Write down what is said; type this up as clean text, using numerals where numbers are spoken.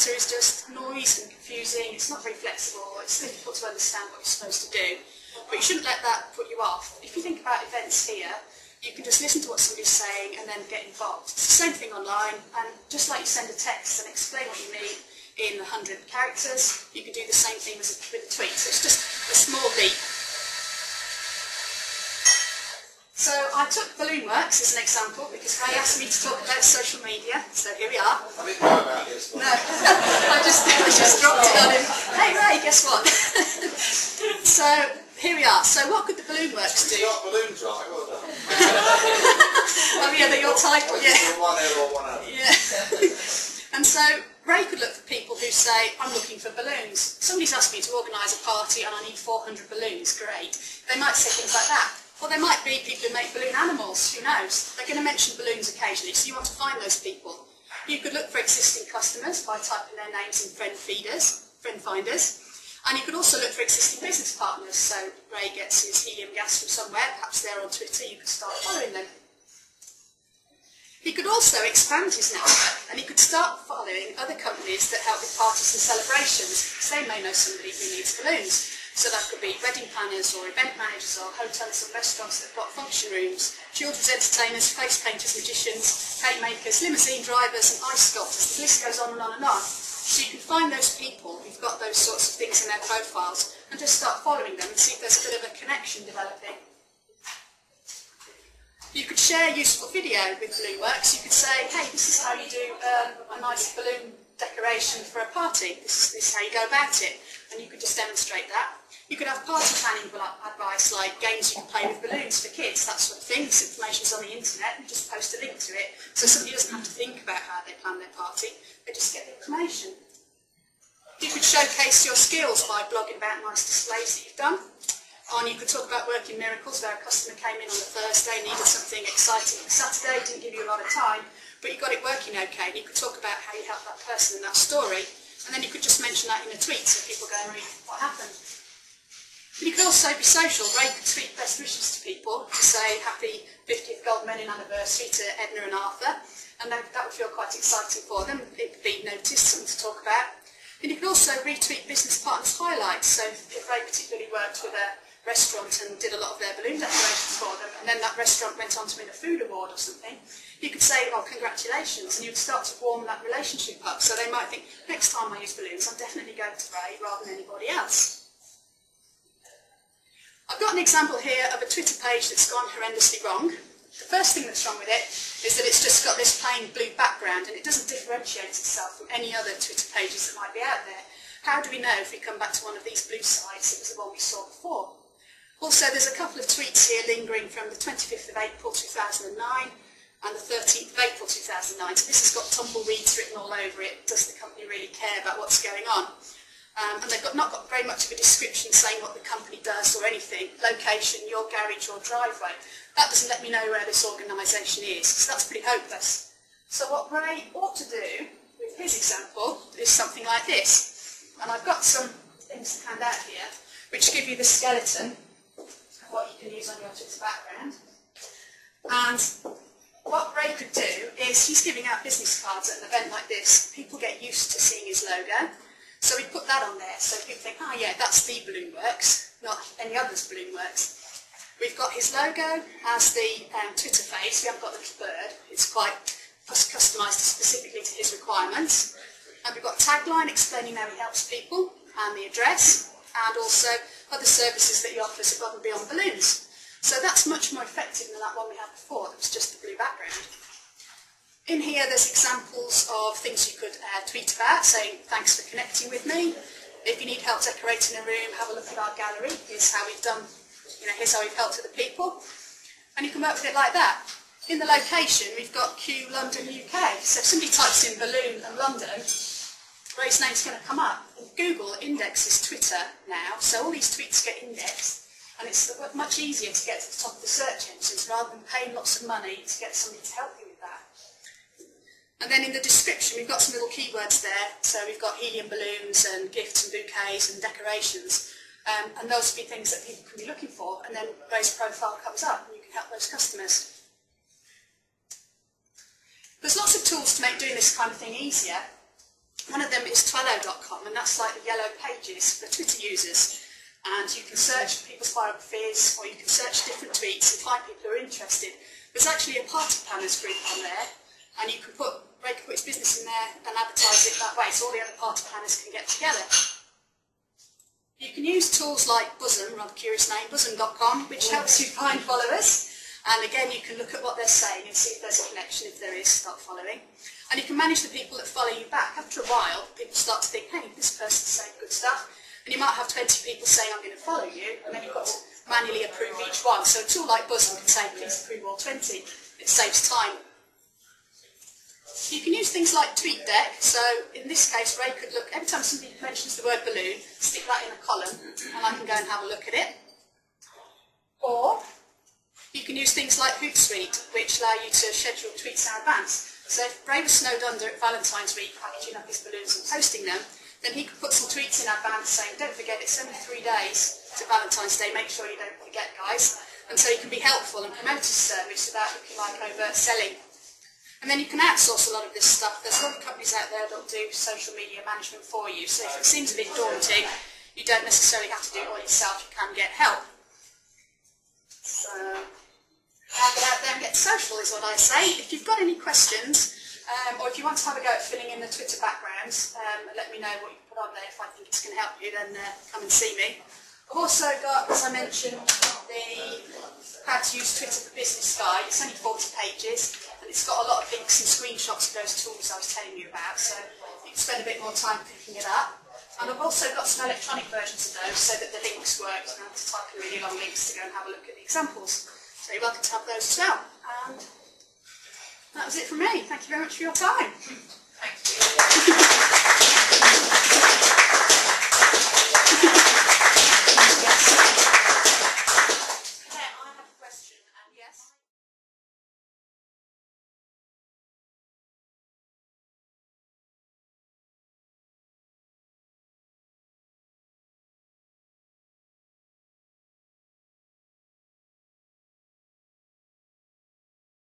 Twitter is just noise and confusing, it's not very flexible, it's difficult to understand what you're supposed to do. But you shouldn't let that put you off. If you think about events here, you can just listen to what somebody's saying and then get involved. It's the same thing online, and just like you send a text and explain what you mean in 100 characters, you can do the same thing with a tweet. So it's just a small leap. So I took Balloonworks as an example because Ray asked me to talk about social media, so here we are. I didn't know about this one. No, I just dropped it on him. Hey Ray, guess what? So here we are. So what could the Balloonworks do? You got balloon dry, well done. Oh yeah, they're your title, yeah. One L or one L. Yeah. And so Ray could look for people who say, I'm looking for balloons. Somebody's asked me to organise a party and I need 400 balloons. Great. They might say things like that. Or there might be people who make balloon animals, who knows? They're going to mention balloons occasionally, so you want to find those people. You could look for existing customers by typing their names in friend finders. And you could also look for existing business partners. So Ray gets his helium gas from somewhere, perhaps they're on Twitter, you could start following them. He could also expand his network, and he could start following other companies that help with parties and celebrations, because they may know somebody who needs balloons. So that could be wedding planners or event managers or hotels and restaurants that have got function rooms, children's entertainers, face painters, magicians, cake makers, limousine drivers and ice sculptors. The list goes on and on and on. So you can find those people who've got those sorts of things in their profiles and just start following them and see if there's a bit of a connection developing. You could share useful video with Balloonworks. You could say, hey, this is how you do a nice balloon decoration for a party. This is how you go about it. And you could just demonstrate that. You could have party planning advice, like games you can play with balloons for kids, that sort of thing. This information's on the internet, you just post a link to it, so somebody doesn't have to think about how they plan their party, they just get the information. You could showcase your skills by blogging about nice displays that you've done. And you could talk about working miracles, where a customer came in on a Thursday, needed something exciting for Saturday, didn't give you a lot of time, but you got it working okay, and you could talk about how you helped that person in that story, and then you could just mention that in a tweet so people go and read what happened. But you could also be social. Ray could tweet best wishes to people to say happy 50th Gold Medal anniversary to Edna and Arthur, and that would feel quite exciting for them. It would be noticed, something to talk about. And you could also retweet business partners' highlights. So if Ray particularly worked with a restaurant and did a lot of their balloon decorations for them, and then that restaurant went on to win a food award or something, you could say, oh, congratulations, and you'd start to warm that relationship up. So they might think, next time I use balloons, I'm definitely going to Ray rather than anybody else. I've got an example here of a Twitter page that's gone horrendously wrong. The first thing that's wrong with it is that it's just got this plain blue background and it doesn't differentiate itself from any other Twitter pages that might be out there. How do we know if we come back to one of these blue sites, it was the one we saw before? Also, there's a couple of tweets here lingering from the 25th of April 2009 and the 13th of April 2009. So this has got tumbleweeds written all over it. Does the company really care about what's going on? And they've not got very much of a description saying what the company does or anything. Location, your garage or driveway. That doesn't let me know where this organisation is, so that's pretty hopeless. So what Ray ought to do with his example is something like this. And I've got some things to hand out here which give you the skeleton of what you can use on your Twitter background. And what Ray could do is, he's giving out business cards at an event like this. People get used to seeing his logo. So we put that on there, so people think, oh yeah, that's the Balloonworks, not any other's Balloonworks. We've got his logo as the Twitter face. We haven't got the little bird. It's quite customised specifically to his requirements. And we've got a tagline explaining how he helps people, and the address, and also other services that he offers above and beyond balloons. So that's much more effective than that one we had before, that was just the blue background. In here there's examples of things you could tweet about, saying thanks for connecting with me. If you need help decorating a room, have a look at our gallery. Here's how we've done, here's how we've helped other people. And you can work with it like that. In the location we've got Q London UK. So if somebody types in balloon and London, Ray's name's going to come up. And Google indexes Twitter now, so all these tweets get indexed. And it's much easier to get to the top of the search engines rather than paying lots of money to get somebody to help you with that. And then in the description we've got some little keywords there, so we've got helium balloons and gifts and bouquets and decorations, and those will be things that people can be looking for, and then Ray's profile comes up and you can help those customers. There's lots of tools to make doing this kind of thing easier. One of them is Twello.com, and that's like the yellow pages for Twitter users. And you can search people's biographies, or you can search different tweets and find people who are interested. There's actually a party planners group on there, and you can Ray can put his business in there and advertise it that way, so all the other party planners can get together. You can use tools like Bosom, rather curious name, bosom.com, which helps you find followers. And again, you can look at what they're saying and see if there's a connection. If there is, start following. And you can manage the people that follow you back. After a while, people start to think, hey, this person's saying good stuff. And you might have 20 people saying, I'm going to follow you, and then you've got to manually approve each one. So a tool like Bosom can say, please approve all 20. It saves time. You can use things like TweetDeck. So in this case, Ray could look, every time somebody mentions the word balloon, stick that in a column, and I can go and have a look at it. Or you can use things like Hootsuite, which allow you to schedule tweets in advance. So if Ray was snowed under at Valentine's week, packaging up his balloons and posting them, then he could put some tweets in advance saying, don't forget, it's only 3 days to Valentine's Day, make sure you don't forget, guys. And so he can be helpful and promote his service without looking like overselling. And then you can outsource a lot of this stuff. There's a lot of companies out there that will do social media management for you. So if it seems a bit daunting, you don't necessarily have to do it all yourself, you can get help. So, get out there and get social is what I say. If you've got any questions, or if you want to have a go at filling in the Twitter backgrounds, let me know what you put on there. If I think it's going to help you, then come and see me. I've also got, as I mentioned, the How to Use Twitter for Business guide. It's only 40 pages, and it's got a lot of links and screenshots of those tools I was telling you about, so you can spend a bit more time picking it up. And I've also got some electronic versions of those so that the links work. You don't have to type in really long links to go and have a look at the examples. So you're welcome to have those as well. And that was it from me. Thank you very much for your time. Thank you.